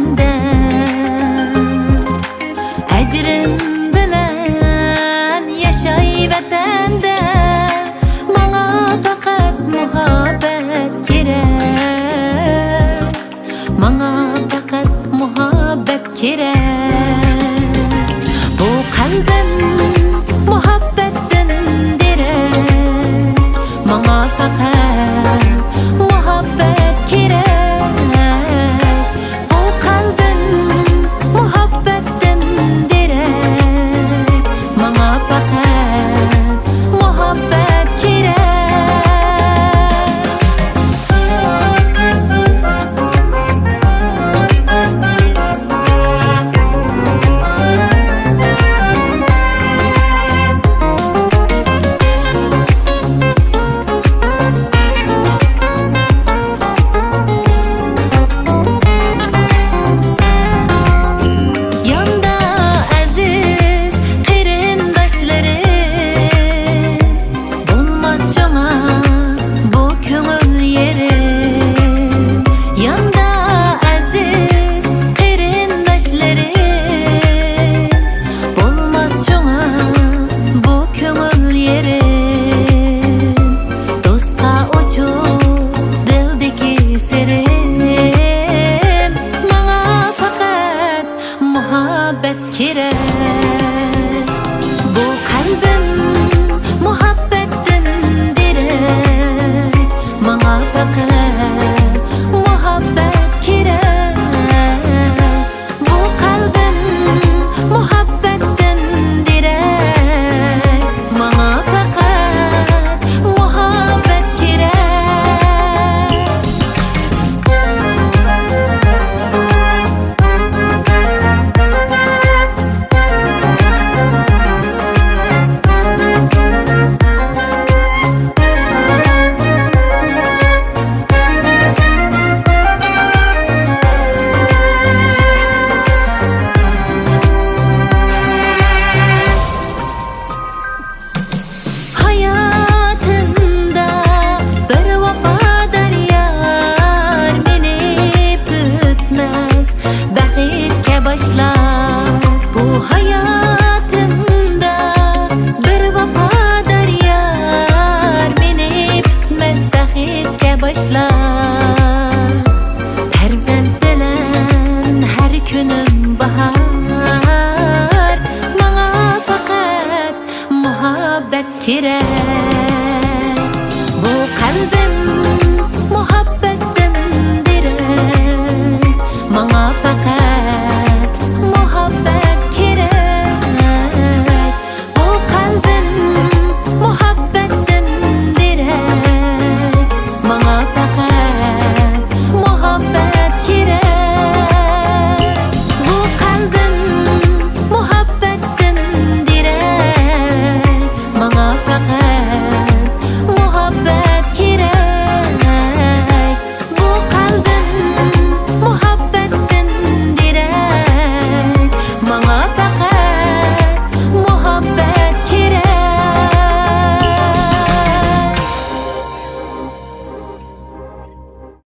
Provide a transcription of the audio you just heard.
bende. Ecrim bilen yaşay vatanda, bana fakat muhabbet gerek. Bana fakat muhabbet gerek. Bu kalbim muhabbetten direk. Bana fakat muhabbet gerek. Bu kalbim muhabbetten direk. Bana fakat muhabbet gerek. Yanda aziz qarindoshlarım, bo'lmas şoma bu ko'ngil yerim. Yanda aziz qarindoshlarım, bo'lmas şoma bu ko'ngil yerim. Do'stqa uchuq dildagi sirim, menga faqat muhabbet gerek. Bu kalbim muhabbetten direk. Bana fakat muhabbet gerek. Bu kalbim muhabbetten direk. Bana fakat muhabbet gerek. Hayatımda bir vafadar yar meni bütmez, baxtga boshlar